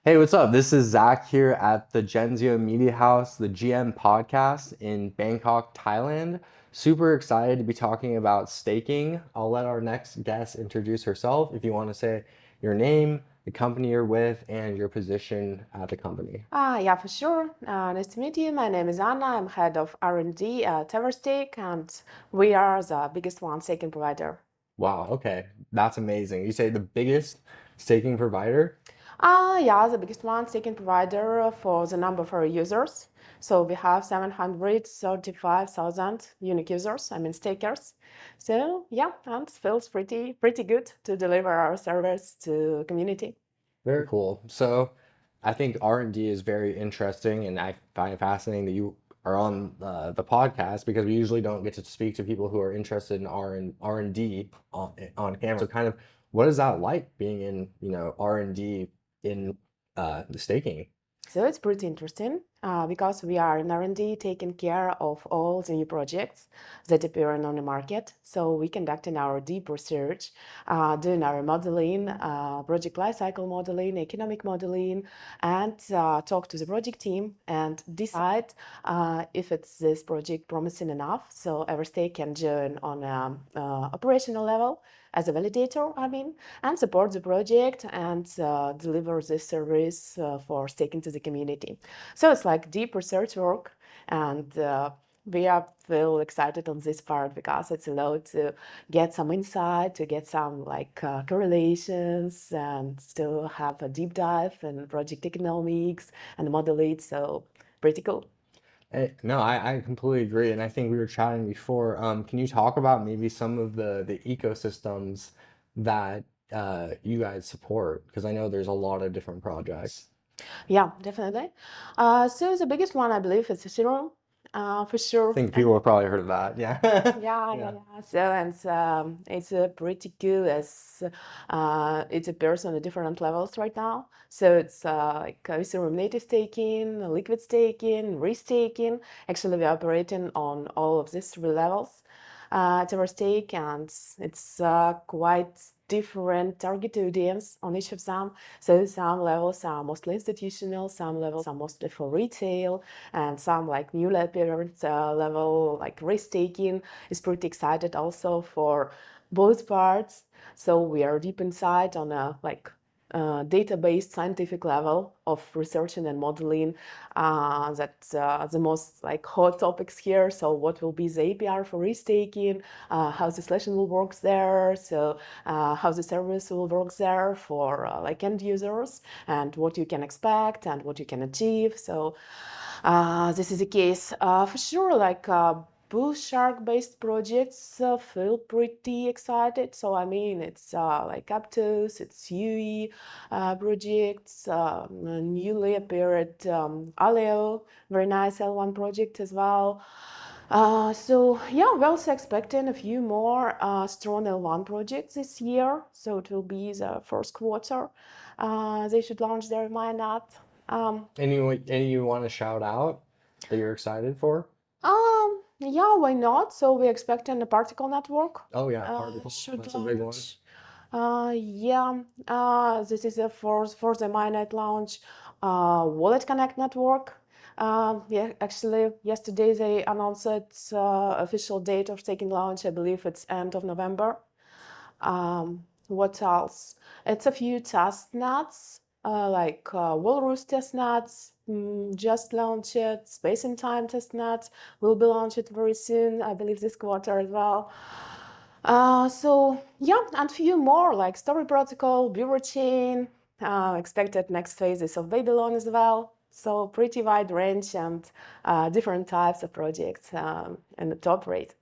Hey, what's up? This is Zach here at the Genzio Media House, the GM podcast in Bangkok, Thailand. Super excited to be talking about staking. I'll let our next guest introduce herself if you want to say your name, the company you're with, and your position at the company. Yeah, for sure. Nice to meet you. My name is Anna. I'm head of R&D at Everstake, and we are the biggest one staking provider. Wow, okay. That's amazing. You say the biggest staking provider? Yeah, the biggest one staking provider for the number of our users. So we have 735,000 unique users, I mean stakers. So yeah, and it feels pretty good to deliver our service to community. Very cool. So I think R&D is very interesting, and I find it fascinating that you are on the podcast because we usually don't get to speak to people who are interested in R&D on camera. So kind of what is that like being in, R&D in the staking? So it's pretty interesting because we are in R&D taking care of all the new projects that appear on the market. So we conducting our deep research, doing our modeling, project lifecycle modeling, economic modeling, and talk to the project team and decide if it's this project promising enough. So Everstake can join on an operational level as a validator, and support the project and deliver this service for staking to the community. So it's like deep research work, and we are feel excited on this part because it's allowed to get some insight, to get some correlations, and still have a deep dive in project economics and model it. So pretty cool. No, I completely agree, and I think we were chatting before. Can you talk about maybe some of the ecosystems that you guys support? Because I know there's a lot of different projects. Yeah, definitely. So the biggest one I believe is Ethereum, for I sure. think people have probably heard of that. Yeah. Yeah. Yeah. So and it's pretty cool as it appears on the different levels right now. So it's Ethereum native staking, liquid staking, restaking. Actually, we're operating on all of these three levels at our stake, and it's quite different target audience on each of them. So some levels are mostly institutional, some levels are mostly for retail, and some like newly appeared level like risk taking is pretty excited also for both parts. So we are deep inside on a database scientific level of researching and modeling that's the most like hot topics here. So what will be the APR for risk-taking, how the selection will work there, so how the service will work there for like end users, and what you can expect and what you can achieve. So this is the case for sure. Bull shark based projects feel pretty excited. So I mean, it's like Aptos, it's UE projects, newly appeared Aleo, very nice L1 project as well. So yeah, we're also expecting a few more strong L1 projects this year. So it will be the first quarter. They should launch their mainnet. Um, Any you want to shout out that you're excited for? yeah, why not? So we're expecting a particle network Oh yeah, particle. should That's a big one. launch. Yeah, this is a for the mainnet launch. Wallet Connect network. Yeah, actually, yesterday they announced its official date of taking launch. I believe it's end of November. What else? It's a few test nets, Walrus test nets, just launched it. Space and Time test nets will be launched very soon, I believe this quarter as well. So yeah, and few more like Story Protocol, Bureau Chain, expected next phases of Babylon as well. So pretty wide range and different types of projects in the top rate.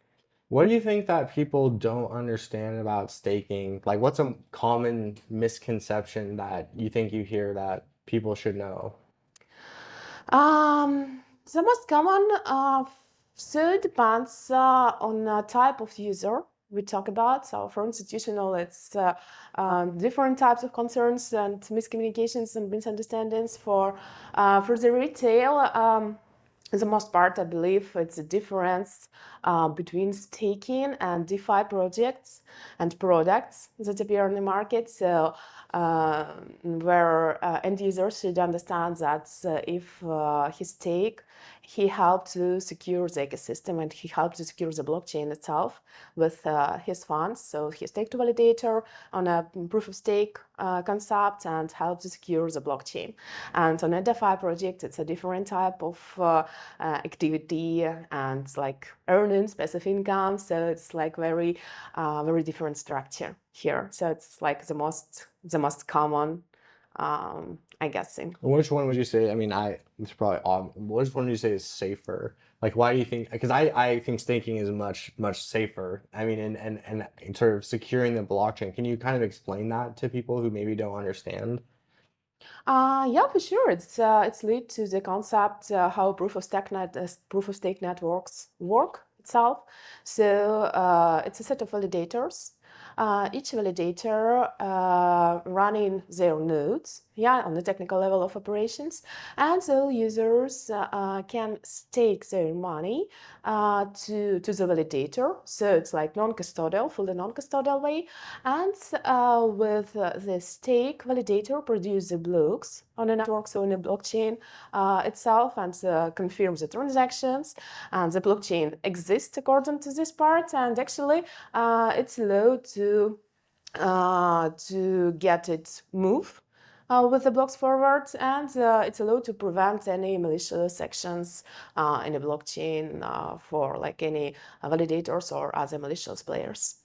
What do you think that people don't understand about staking? Like, what's a common misconception that you think you hear that people should know? The most common, so it depends on the type of user we talk about. So for institutional, it's different types of concerns and miscommunications and misunderstandings. For the retail, the most part, I believe it's a difference between staking and DeFi projects and products that appear on the market. So, where end users should understand that if he stake, he helped to secure the ecosystem and he helped to secure the blockchain itself with his funds. So he staked a validator on a proof of stake concept and helped to secure the blockchain. And on a DeFi project, it's a different type of activity and like earning passive income. So it's like very different structure here. So it's like the most common, I guess. Which one would you say? I mean, it's probably odd. Which one would you say is safer? Like, why do you think? Because I think staking is much safer. I mean, and sort of securing the blockchain. Can you kind of explain that to people who maybe don't understand? Yeah, for sure. It's lead to the concept how proof of stake networks work itself. So it's a set of validators. Each validator running their nodes, yeah, on the technical level of operations, and so users can stake their money to the validator. So it's like non-custodial, fully non-custodial way, and with the stake, validator produce the blocks on a network, so in a blockchain itself, and confirms the transactions. And the blockchain exists according to this part, and actually it's allowed to get it move with the blocks forward, and it's allowed to prevent any malicious actions in a blockchain for like any validators or other malicious players.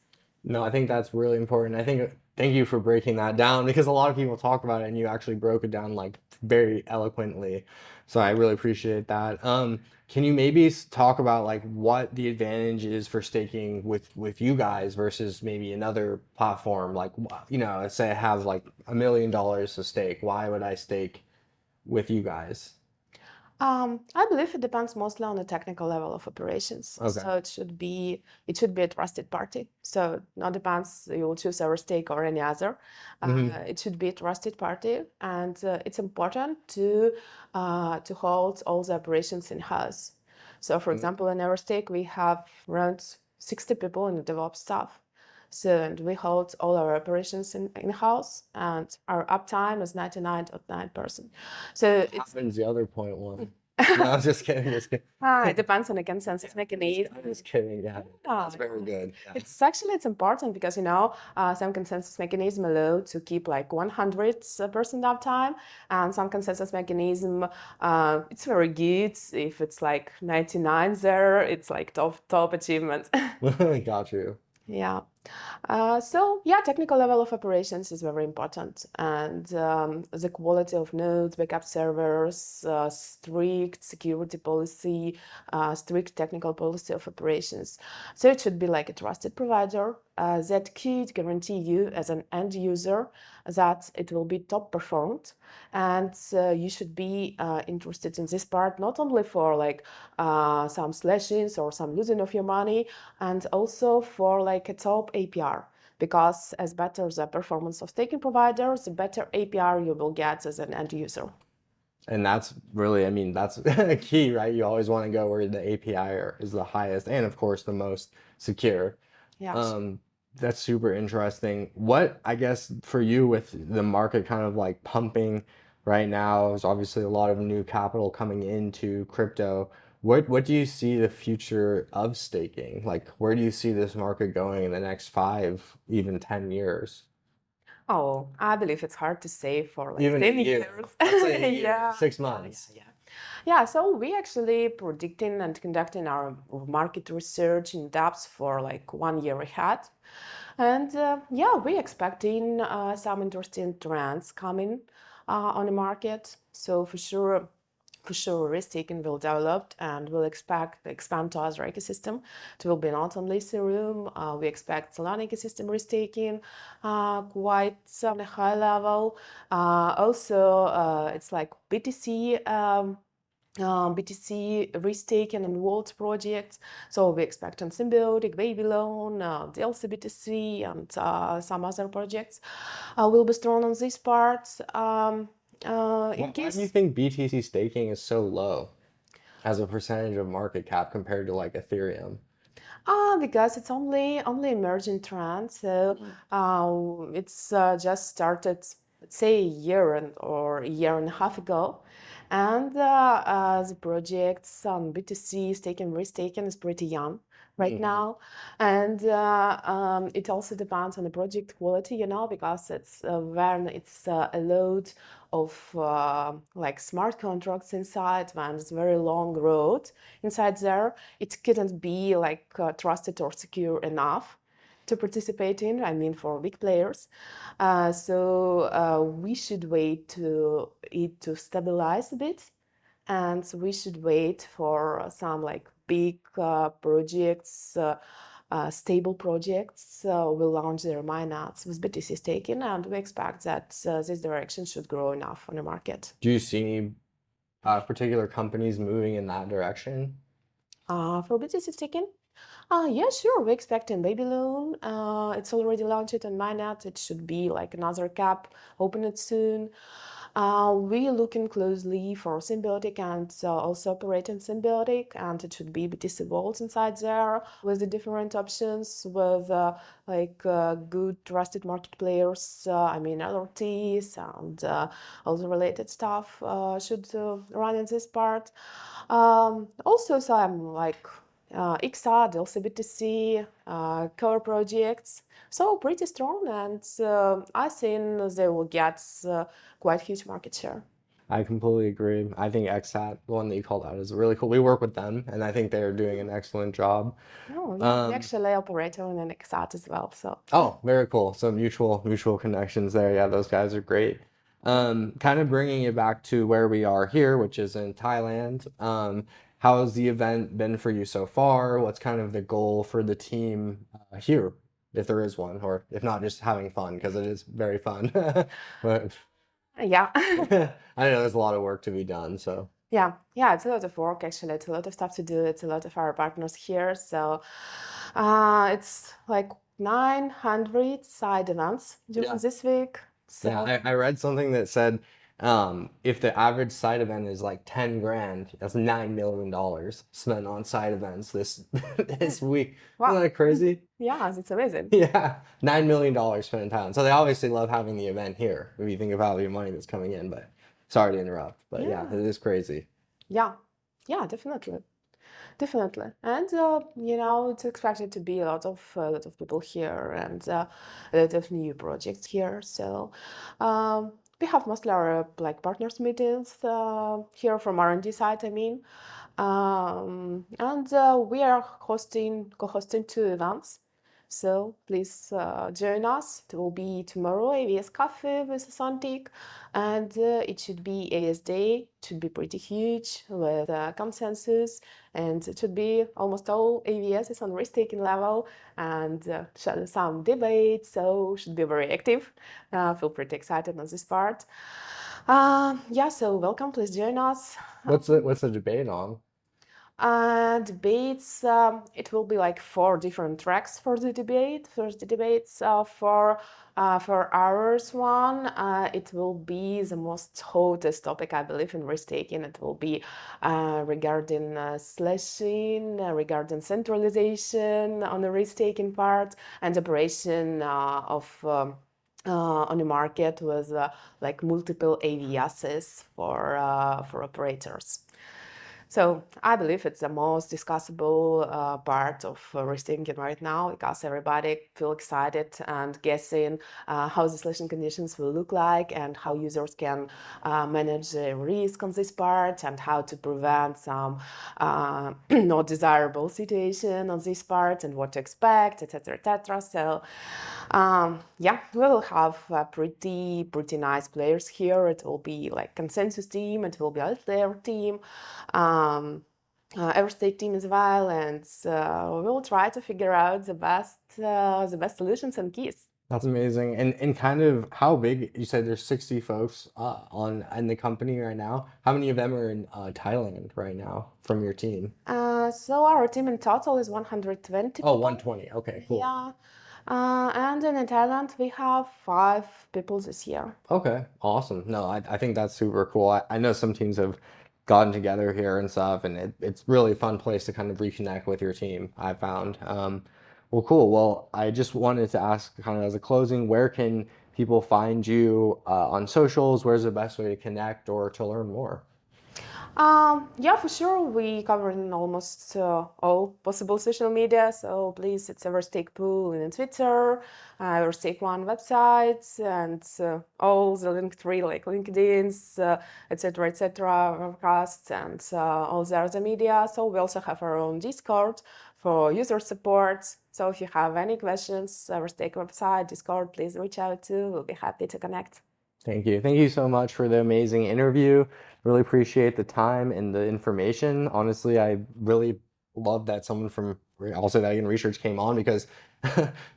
No, I think that's really important. I think thank you for breaking that down because a lot of people talk about it and you actually broke it down like very eloquently. So I really appreciate that. Can you maybe talk about like what the advantage is for staking with you guys versus maybe another platform? Like, let's say I have like $1 million to stake. Why would I stake with you guys? I believe it depends mostly on the technical level of operations. Okay. So it should be a trusted party. So it not depends you will choose Everstake or any other. Hmm. It should be a trusted party, and it's important to hold all the operations in house. So, for example, in Everstake we have around 60 people in the DevOps staff. So, and we hold all our operations in house, and our uptime is 99.9%. So it's Happens the other point one. No, I'm just kidding. Just kidding. it depends on the consensus mechanism. I'm just kidding. Yeah, that's very good. Yeah. It's important because some consensus mechanism allow to keep like 100% uptime, and some consensus mechanism it's very good if it's like 99 there. It's like top achievement. Got you. Yeah. So yeah, technical level of operations is very important, and the quality of nodes, backup servers, strict security policy, strict technical policy of operations. So it should be like a trusted provider that could guarantee you as an end user that it will be top performed, and you should be interested in this part not only for like some slashings or some losing of your money, and also for like a top APR, because as better the performance of staking providers, the better APR you will get as an end user. And that's really, I mean, that's key, right? You always want to go where the API is the highest and of course the most secure. Yeah. That's super interesting. What, I guess, for you with the market kind of like pumping right now, there's obviously a lot of new capital coming into crypto. What do you see the future of staking? Like, where do you see this market going in the next 5, even 10 years? Oh, I believe it's hard to say for like Even a 10 year. years. Let's say a year, Yeah. 6 months. Yeah, so we actually predicting and conducting our market research in depth for like 1 year ahead. And yeah, we expecting some interesting trends coming on the market. So for sure, risk-taking will develop and we'll expand to other ecosystem. It will be not only Ethereum. We expect Solana ecosystem risk-taking quite on a high level. Also, it's like BTC. BTC risk-taking and vault projects. So we expect on Symbiotic, Babylon, DLC BTC, and some other projects will be strong on this part. In Why do you case think BTC staking is so low? as a percentage of market cap compared to like Ethereum? Because it's only emerging trend, so it's just started, let's say, a year and a half ago, and the projects on BTC staking restaking is pretty young right now, and it also depends on the project quality, because it's when it's a load of like smart contracts inside, when it's very long road inside there, it couldn't be like trusted or secure enough to participate in, I mean, for big players. So we should wait to it to stabilize a bit, and we should wait for some like big projects, stable projects will launch their mainnets with BTC staking, and we expect that this direction should grow enough on the market. Do you see any particular companies moving in that direction? For BTC staking? Yeah, sure. We're expecting Baby Loan. It's already launched on mainnet. It should be like another cap, open it soon. We're looking closely for Symbiotic and also operating Symbiotic, and it should be BTC Vault inside there with the different options with good trusted market players. I mean, LRTs and all the related stuff should run in this part. Also, some like XR, LCBTC, core projects. So pretty strong, and I think they will get quite huge market share. I completely agree. I think XSAT, the one that you called out, is really cool. We work with them, and I think they're doing an excellent job. Oh, yeah, we actually operate on an XR as well. So Oh, very cool. So mutual connections there. Yeah, those guys are great. Kind of bringing it back to where we are here, which is in Thailand. How has the event been for you so far? What's kind of the goal for the team here, if there is one, or if not, just having fun, because it is very fun. But yeah. I know there's a lot of work to be done, so. Yeah, it's a lot of work actually. It's a lot of stuff to do. It's a lot of our partners here. So it's like 900 side events during this week. So Yeah, I read something that said if the average side event is like 10 grand, that's $9 million spent on side events this week. Wow. Isn't that crazy? Yeah, it's amazing. Yeah, $9 million spent in Thailand. So they obviously love having the event here if you think of how the money that's coming in, but sorry to interrupt. But yeah, it is crazy. Yeah, definitely. And it's expected to be a lot of people here and a lot of new projects here. So we have mostly our like partners meetings here from R&D side, I mean, and we are co-hosting 2 events. So please join us. It will be tomorrow, AVS Cafe with Santik, and it should be AS Day. It should be pretty huge with consensus, and it should be almost all AVS on risk-taking level and some debates. So should be very active. Feel pretty excited on this part. So welcome. Please join us. What's the debate on? Debates, it will be like 4 different tracks for the debate. First, the debates for ours one, it will be the most hottest topic, I believe, in risk-taking. It will be regarding slashing, regarding centralization on the risk-taking part, and operation on the market with like multiple AVSs for operators. So I believe it's the most discussable part of risk-taking right now, because everybody feel excited and guessing how the selection conditions will look like and how users can manage the risk on this part and how to prevent some not desirable situation on this part and what to expect, etc., etc. So we will have pretty nice players here. It will be like consensus team, it will be Outlier team, Everstake team as well, and we will try to figure out the best solutions and keys. That's amazing. And kind of how big, you said there's 60 folks in the company right now. How many of them are in Thailand right now from your team? So our team in total is 120 Oh, people. 120. Okay, cool. Yeah. And in Thailand, we have 5 people this year. Okay, awesome. No, I think that's super cool. I know some teams have gotten together here and stuff, and it's really a fun place to kind of reconnect with your team, I found. Well, cool. Well, I just wanted to ask kind of as a closing, where can people find you on socials? Where's the best way to connect or to learn more? Yeah, for sure. We cover in almost all possible social media. So please, it's Everstake pool in Twitter, Everstake One website, and all the Linktree like LinkedIn's, etc., etc., podcasts, and all the other media. So we also have our own Discord for user support. So if you have any questions, Everstake website, Discord, please reach out to. We'll be happy to connect. Thank you. Thank you so much for the amazing interview. Really appreciate the time and the information. Honestly, I really love that someone from, I'll say that again, research came on, because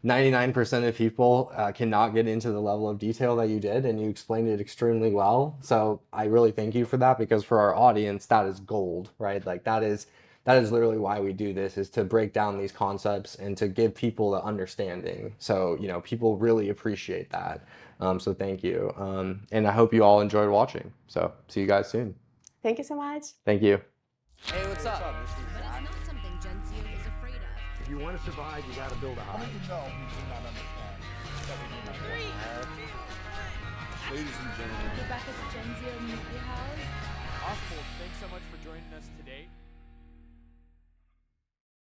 99% of people cannot get into the level of detail that you did, and you explained it extremely well. So I really thank you for that, because for our audience, that is gold, right? Like that is literally why we do this, is to break down these concepts and to give people the understanding. So, you know, people really appreciate that. So thank you. And I hope you all enjoyed watching. So see you guys soon. Thank you so much. Thank you. Hey, what's up? But it's not something Genzio is afraid of. If you want to survive, you got to build a hive. No, we do not understand that we do not want to have. Ladies and gentlemen, Rebecca's Genzio Media House. Awesome. Thanks so much for joining us today.